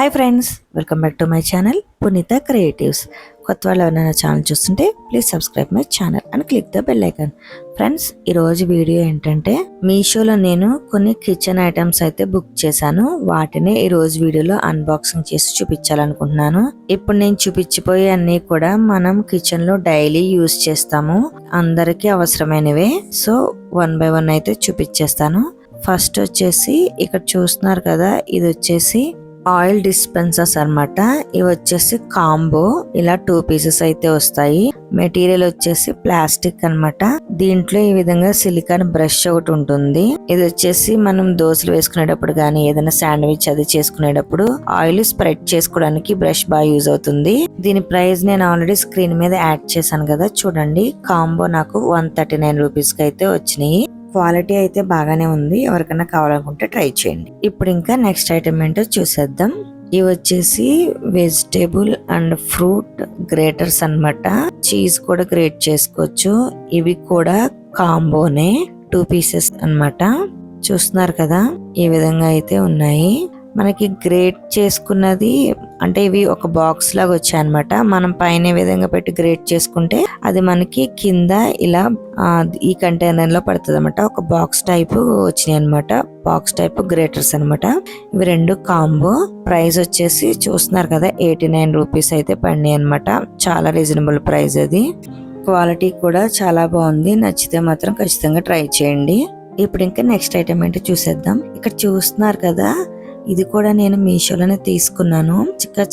Hi friends, welcome back to my channel పునీత creatives. కొత్త వాళ్ళు ఎవరైనా ఛానల్ చూస్తుంటే please subscribe my channel and click the bell icon. Friends, ఈరోజు video ఏంటంటే మీషోలో నేను కొన్ని కిచెన్ ఐటమ్స్ అయితే బుక్ చేశాను. వాటిని ఈరోజు వీడియోలో అన్బాక్సింగ్ చేసి చూపించాలనుకుంటున్నాను. ఇప్పుడు నేను చూపించిపోయే అన్ని కూడా మనం కిచెన్లో డైలీ యూజ్ చేస్తాము, అందరికీ అవసరమైనవే. సో 1 by 1 అయితే చూపించేస్తాను. ఫస్ట్ వచ్చేసి ఇక్కడ చూస్తున్నారు కదా, ఇది వచ్చేసి ఆయిల్ డిస్పెన్సర్స్ అన్నమాట. ఇవి వచ్చేసి కాంబో, ఇలా 2 పీసెస్ అయితే వస్తాయి. మెటీరియల్ వచ్చేసి ప్లాస్టిక్ అన్నమాట. దీంట్లో ఈ విధంగా సిలికాన్ బ్రష్ ఒకటి ఉంటుంది. ఇది వచ్చేసి మనం దోశలు వేసుకునేటప్పుడు కానీ ఏదైనా శాండ్విచ్ అది చేసుకునేటప్పుడు ఆయిల్ స్ప్రెడ్ చేసుకోవడానికి బ్రష్ బాగా యూజ్ అవుతుంది. దీని ప్రైస్ నేను ఆల్రెడీ స్క్రీన్ మీద యాడ్ చేశాను కదా, చూడండి. కాంబో నాకు 139 రూపీస్ కి అయితే వచ్చినాయి. క్వాలిటీ అయితే బాగానే ఉంది, ఎవరికైనా కావాలనుకుంటే ట్రై చేయండి. ఇప్పుడు ఇంకా నెక్స్ట్ ఐటమ్ ఏంటో చూసేద్దాం. ఇవి వచ్చేసి వెజిటేబుల్ అండ్ ఫ్రూట్ గ్రేటర్స్ అన్నమాట. చీజ్ కూడా గ్రేట్ చేసుకోవచ్చు. ఇవి కూడా కాంబోనే, 2 పీసెస్ అన్నమాట. చూస్తున్నారు కదా, ఈ విధంగా అయితే ఉన్నాయి. మనకి గ్రేట్ చేసుకున్నది అంటే ఇవి ఒక బాక్స్ లాగా వచ్చాయి అనమాట. మనం పైన విధంగా పెట్టి గ్రేట్ చేసుకుంటే అది మనకి కింద ఇలా ఈ కంటైనర్ లో పడుతుంది అనమాట. ఒక బాక్స్ టైప్ వచ్చినాయి అనమాట, బాక్స్ టైప్ గ్రేటర్స్ అనమాట. ఇవి 2 కాంబో. ప్రైస్ వచ్చేసి చూస్తున్నారు కదా, 89 రూపీస్ అయితే పడినాయి అనమాట. చాలా రీజనబుల్ ప్రైస్. అది క్వాలిటీ కూడా చాలా బాగుంది. నచ్చితే మాత్రం ఖచ్చితంగా ట్రై చేయండి. ఇప్పుడు ఇంకా నెక్స్ట్ ఐటమ్ ఏంటో చూసేద్దాం. ఇక్కడ చూస్తున్నారు కదా, ఇది కూడా నేను మీషోలోనే తీసుకున్నాను.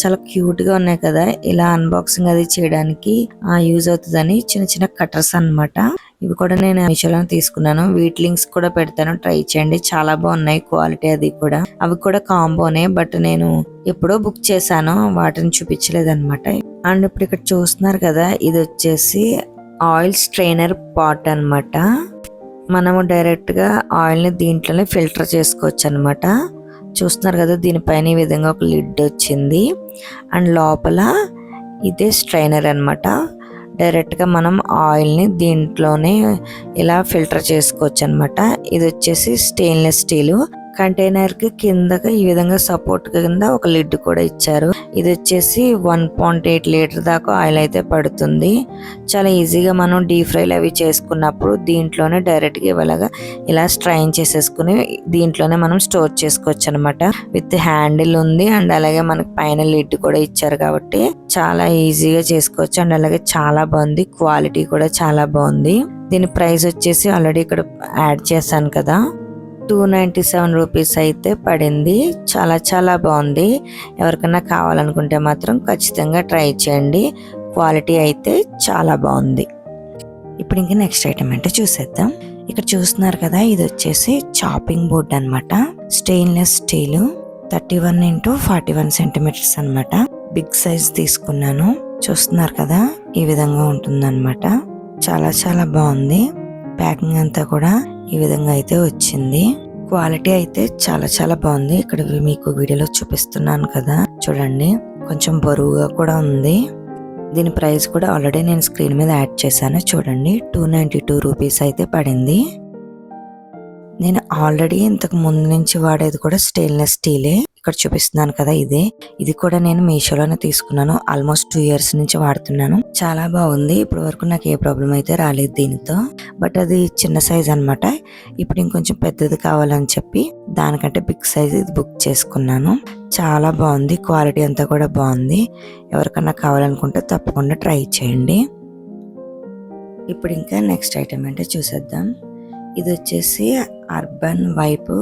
చాలా క్యూట్ గా ఉన్నాయి కదా, ఇలా అన్బాక్సింగ్ అది చేయడానికి యూజ్ అవుతుందని చిన్న చిన్న కట్టర్స్ అన్నమాట. ఇవి కూడా నేను మీషోలోనే తీసుకున్నాను. వీటి లింక్స్ కూడా పెడతాను, ట్రై చేయండి. చాలా బాగున్నాయి క్వాలిటీ అది కూడా. అవి కూడా కాంబోనే, బట్ నేను ఎప్పుడో బుక్ చేశాను, వాటిని చూపించలేదు అనమాట. అండ్ ఇప్పుడు ఇక్కడ చూస్తున్నారు కదా, ఇది వచ్చేసి ఆయిల్ స్ట్రైనర్ పాట్ అన్నమాట. మనము డైరెక్ట్ గా ఆయిల్ ని దీంట్లోనే ఫిల్టర్ చేసుకోవచ్చు అనమాట. చూస్తున్నారు కదా, దీనిపైన ఈ విధంగా ఒక లిడ్ వచ్చింది. అండ్ లోపల ఇదే స్ట్రైనర్ అన్నమాట. డైరెక్ట్ గా మనం ఆయిల్ ని దీంట్లోనే ఇలా ఫిల్టర్ చేసుకోవచ్చు అనమాట. ఇది వచ్చేసి స్టెయిన్లెస్ స్టీల్. కంటైనర్ కి కిందగా ఈ విధంగా సపోర్ట్ కింద ఒక లిడ్ కూడా ఇచ్చారు. ఇది వచ్చేసి 1.8 లీటర్ దాకా ఆయిల్ అయితే పడుతుంది. చాలా ఈజీగా మనం డీప్ ఫ్రైలు అవి చేసుకున్నప్పుడు దీంట్లోనే డైరెక్ట్ గా ఇలాగా ఇలా స్ట్రైన్ చేసేసుకుని దీంట్లోనే మనం స్టోర్ చేసుకోవచ్చు అనమాట. విత్ హ్యాండిల్ ఉంది, అండ్ అలాగే మనకి పైన లిడ్ కూడా ఇచ్చారు కాబట్టి చాలా ఈజీగా చేసుకోవచ్చు. అండ్ అలాగే చాలా బాగుంది, క్వాలిటీ కూడా చాలా బాగుంది. దీని ప్రైస్ వచ్చేసి ఆల్రెడీ ఇక్కడ యాడ్ చేశాను కదా, 297 రూపీస్ అయితే పడింది. చాలా చాలా బాగుంది. ఎవరికైనా కావాలనుకుంటే మాత్రం ఖచ్చితంగా ట్రై చేయండి. క్వాలిటీ అయితే చాలా బాగుంది. ఇప్పుడు ఇంకా నెక్స్ట్ ఐటమ్ అంటే చూసేద్దాం. ఇక్కడ చూస్తున్నారు కదా, ఇది వచ్చేసి చాపింగ్ బోర్డ్ అన్నమాట. స్టెయిన్లెస్ స్టీల్, 31x41 సెంటీమీటర్స్ అన్నమాట. బిగ్ సైజ్ తీసుకున్నాను. చూస్తున్నారు కదా, ఈ విధంగా ఉంటుందన్నమాట. చాలా చాలా బాగుంది. ప్యాకింగ్ అంతా కూడా ఈ విధంగా అయితే వచ్చింది. క్వాలిటీ అయితే చాలా చాలా బాగుంది. ఇక్కడ మీకు వీడియోలో చూపిస్తున్నాను కదా, చూడండి. కొంచెం బరువుగా కూడా ఉంది. దీని ప్రైస్ కూడా ఆల్రెడీ నేను స్క్రీన్ మీద యాడ్ చేశాను, చూడండి. 292 రూపీస్ అయితే పడింది. నేను ఆల్రెడీ ఇంతకు ముందు నుంచి వాడేది కూడా స్టెయిన్లెస్ స్టీలే. ఇక్కడ చూపిస్తున్నాను కదా, ఇది కూడా నేను మీషోలోనే తీసుకున్నాను. ఆల్మోస్ట్ 2 years నుంచి వాడుతున్నాను. చాలా బాగుంది. ఇప్పటి వరకు నాకు ఏ ప్రాబ్లం అయితే రాలేదు దీనితో. బట్ అది చిన్న సైజ్ అన్నమాట. ఇప్పుడు ఇంకొంచెం పెద్దది కావాలని చెప్పి దానికంటే బిగ్ సైజ్ ఇది బుక్ చేసుకున్నాను. చాలా బాగుంది. క్వాలిటీ అంతా కూడా బాగుంది. ఎవరికన్నా కావాలనుకుంటే తప్పకుండా ట్రై చేయండి. ఇప్పుడు ఇంకా నెక్స్ట్ ఐటమ్ అంటే చూసేద్దాం. ఇది వచ్చేసి అర్బన్ వైప్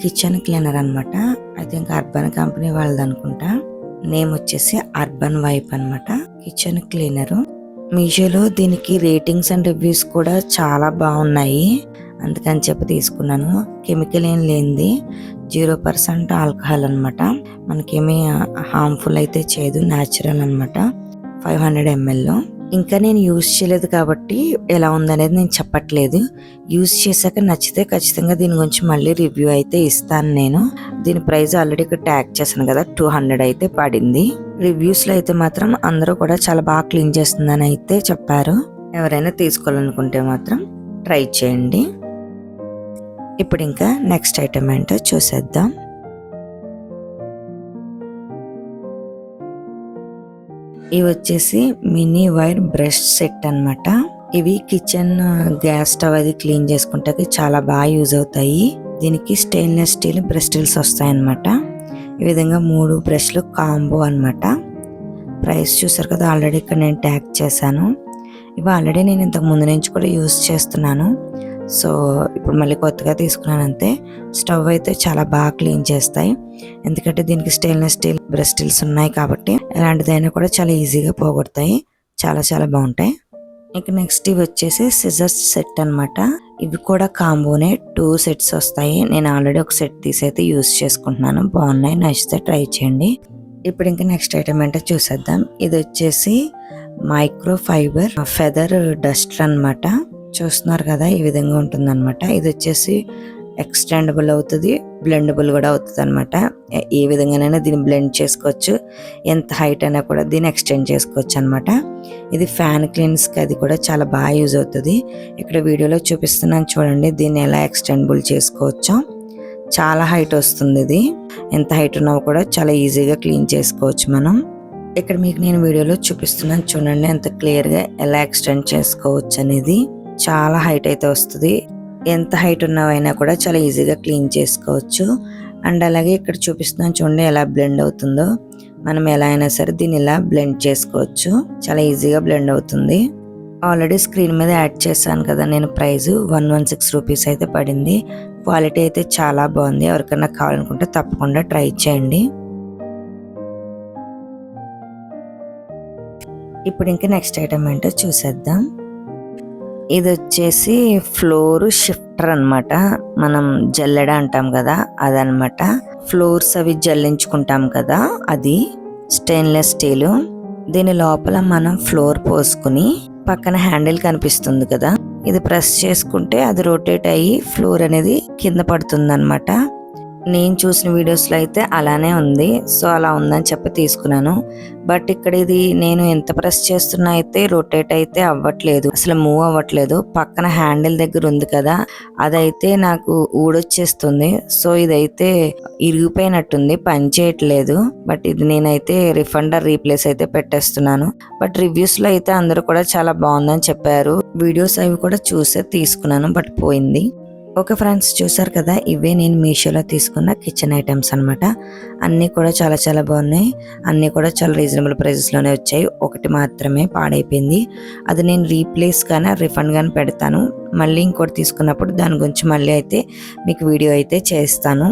కిచెన్ క్లీనర్ అన్నమాట. ఐ థింక్ అర్బన్ కంపెనీ వాళ్ళది అనుకుంటా. నేమ్ వచ్చేసి అర్బన్ వైప్ అన్నమాట, కిచెన్ క్లీనర్. మీషోలో దీనికి రేటింగ్స్ అండ్ రివ్యూస్ కూడా చాలా బాగున్నాయి, అందుకని చెప్పి తీసుకున్నాను. కెమికల్ ఏం లేనిది, 0% ఆల్కహాల్ అన్నమాట. మనకేమీ హార్మ్ఫుల్ అయితే చేయదు, న్యాచురల్ అన్నమాట. 500 ml. ఇంకా నేను యూజ్ చేయలేదు కాబట్టి ఎలా ఉందనేది నేను చెప్పట్లేదు. యూజ్ చేశాక నచ్చితే ఖచ్చితంగా దీని గురించి మళ్ళీ రివ్యూ అయితే ఇస్తాను నేను. దీని ప్రైస్ ఆల్రెడీ ఇక్కడ ట్యాగ్ చేశాను కదా, 200 అయితే పడింది. రివ్యూస్ లో అయితే మాత్రం అందరూ కూడా చాలా బాగా క్లీన్ చేస్తుందని అయితే చెప్పారు. ఎవరైనా తీసుకోవాలనుకుంటే మాత్రం ట్రై చేయండి. ఇప్పుడు ఇంకా నెక్స్ట్ ఐటమ్ ఏంటో చూసేద్దాం. ఇవి వచ్చేసి మినీ వైర్ బ్రష్ సెట్ అన్నమాట. ఇవి కిచెన్ గ్యాస్ స్టవ్ అది క్లీన్ చేసుకుంటే చాలా బాగా యూజ్ అవుతాయి. దీనికి స్టెయిన్లెస్ స్టీల్ బ్రష్ వస్తాయి అన్నమాట. ఈ విధంగా 3 బ్రష్లు కాంబో అన్నమాట. ప్రైస్ చూసారు కదా, ఆల్రెడీ ఇక్కడ నేను ట్యాగ్ చేశాను. ఇవి ఆల్రెడీ నేను ఇంతకు ముందు నుంచి కూడా యూజ్ చేస్తున్నాను. సో ఇప్పుడు మళ్ళీ కొత్తగా తీసుకున్నాను అంతే. స్టవ్ అయితే చాలా బాగా క్లీన్ చేస్తాయి, ఎందుకంటే దీనికి స్టెయిన్లెస్ స్టీల్ బ్రష్ ఉన్నాయి కాబట్టి ఎలాంటిదైనా కూడా చాలా ఈజీగా పోగొడతాయి. చాలా చాలా బాగుంటాయి. ఇక నెక్స్ట్ ఇవి వచ్చేసి సిజర్స్ సెట్ అన్నమాట. ఇవి కూడా కాంబోనే 2 సెట్స్ వస్తాయి. నేను ఆల్రెడీ ఒక సెట్ తీసి అయితే యూజ్ చేసుకుంటున్నాను. బాగున్నాయి, నచ్చితే ట్రై చేయండి. ఇప్పుడు ఇంకా నెక్స్ట్ ఐటమ్ ఏంటో చూసేద్దాం. ఇది వచ్చేసి మైక్రో ఫైబర్ ఫెదర్ డస్టర్ అన్నమాట. చూస్తున్నారు కదా, ఈ విధంగా ఉంటుంది అనమాట. ఇది వచ్చేసి ఎక్స్టెండబుల్ అవుతుంది, బ్లెండబుల్ కూడా అవుతుంది అనమాట. ఏ విధంగానైనా దీన్ని బ్లెండ్ చేసుకోవచ్చు. ఎంత హైట్ అయినా కూడా దీన్ని ఎక్స్టెండ్ చేసుకోవచ్చు అనమాట. ఇది ఫ్యాన్ క్లీన్స్కి అది కూడా చాలా బాగా యూజ్ అవుతుంది. ఇక్కడ వీడియోలో చూపిస్తున్నాను చూడండి, దీన్ని ఎలా ఎక్స్టెండబుల్ చేసుకోవచ్చో. చాలా హైట్ వస్తుంది ఇది. ఎంత హైట్ ఉన్నా కూడా చాలా ఈజీగా క్లీన్ చేసుకోవచ్చు మనం. ఇక్కడ మీకు నేను వీడియోలో చూపిస్తున్నాను చూడండి, ఎంత క్లియర్గా ఎలా ఎక్స్టెండ్ చేసుకోవచ్చు అనేది. చాలా హైట్ అయితే వస్తుంది. ఎంత హైట్ ఉన్నవైనా కూడా చాలా ఈజీగా క్లీన్ చేసుకోవచ్చు. అండ్ అలాగే ఇక్కడ చూపిస్తున్నాను చూడండి ఎలా బ్లెండ్ అవుతుందో. మనం ఎలా అయినా సరే దీన్ని ఇలా బ్లెండ్ చేసుకోవచ్చు. చాలా ఈజీగా బ్లెండ్ అవుతుంది. ఆల్రెడీ స్క్రీన్ మీద యాడ్ చేశాను కదా నేను, ప్రైస్ 116 రూపీస్ అయితే పడింది. క్వాలిటీ అయితే చాలా బాగుంది. ఎవరికైనా కావాలనుకుంటే తప్పకుండా ట్రై చేయండి. ఇప్పుడు ఇంకా నెక్స్ట్ ఐటమ్ ఏంటో చూసేద్దాం. ఇది వచ్చేసి ఫ్లోర్ షిఫ్టర్ అన్నమాట. మనం జల్లెడ అంటాం కదా అదనమాట. ఫ్లోర్స్ అవి జల్లించుకుంటాం కదా, అది స్టెయిన్లెస్ స్టీల్. దీని లోపల మనం ఫ్లోర్ పోసుకుని పక్కన హ్యాండిల్ కనిపిస్తుంది కదా, ఇది ప్రెస్ చేసుకుంటే అది రొటేట్ అయ్యి ఫ్లోర్ అనేది కింద పడుతుంది అనమాట. నేను చూసిన వీడియోస్లో అయితే అలానే ఉంది. సో అలా ఉందని చెప్పి తీసుకున్నాను. బట్ ఇక్కడ ఇది నేను ఎంత ప్రెస్ చేస్తున్నా అయితే రొటేట్ అయితే అవ్వట్లేదు, అసలు మూవ్ అవ్వట్లేదు. పక్కన హ్యాండిల్ దగ్గర ఉంది కదా, అదైతే నాకు ఊడొచ్చేస్తుంది. సో ఇదైతే ఇరిగిపోయినట్టుంది, పని చేయట్లేదు. బట్ ఇది నేనైతే రిఫండ్ ఆర్ రీప్లేస్ అయితే పెట్టేస్తున్నాను. బట్ రివ్యూస్లో అయితే అందరూ కూడా చాలా బాగుందని చెప్పారు. వీడియోస్ అవి కూడా చూసే తీసుకున్నాను, బట్ పోయింది. ఓకే ఫ్రెండ్స్, చూసారు కదా, ఇవే నేను మీషోలో తీసుకున్న కిచెన్ ఐటమ్స్ అనమాట. అన్నీ కూడా చాలా చాలా బాగున్నాయి. అన్నీ కూడా చాలా రీజనబుల్ ప్రైజెస్లోనే వచ్చాయి. ఒకటి మాత్రమే పాడైపోయింది. అది నేను రీప్లేస్ కానీ రిఫండ్ కానీ పెడతాను. మళ్ళీ ఇంకోటి తీసుకున్నప్పుడు దాని గురించి మళ్ళీ అయితే మీకు వీడియో అయితే చేస్తాను.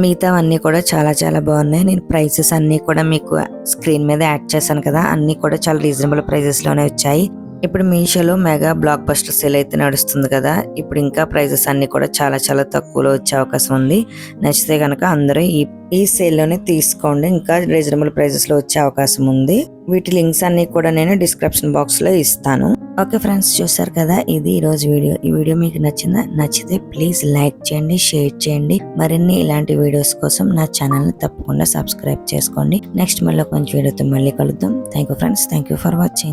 మిగతా అన్నీ కూడా చాలా చాలా బాగున్నాయి. నేను ప్రైసెస్ అన్నీ కూడా మీకు స్క్రీన్ మీద యాడ్ చేశాను కదా, అన్నీ కూడా చాలా రీజనబుల్ ప్రైజెస్లోనే వచ్చాయి. ఇప్పుడు మీషోలో మెగా బ్లాక్ బస్టర్ సేల్ అయితే నడుస్తుంది కదా, ఇప్పుడు ఇంకా ప్రైజెస్ అన్ని కూడా చాలా చాలా తక్కువలో వచ్చే అవకాశం ఉంది. నచ్చితే కనుక అందరూ ఈ సేల్లోనే తీసుకోండి. ఇంకా రీజనబుల్ ప్రైజెస్లో వచ్చే అవకాశం ఉంది. వీటి లింక్స్ అన్ని కూడా నేను డిస్క్రిప్షన్ బాక్స్లో ఇస్తాను. ఓకే ఫ్రెండ్స్, చూసారు కదా, ఇది ఈరోజు వీడియో. ఈ వీడియో మీకు నచ్చిందా? నచ్చితే ప్లీజ్ లైక్ చేయండి, షేర్ చేయండి. మరిన్ని ఇలాంటి వీడియోస్ కోసం నా ఛానల్ని తప్పకుండా సబ్స్క్రైబ్ చేసుకోండి. నెక్స్ట్ మళ్ళీ కొంచెం వీడియోతో మళ్ళీ కలుద్దాం. Thank you friends, thank you for watching.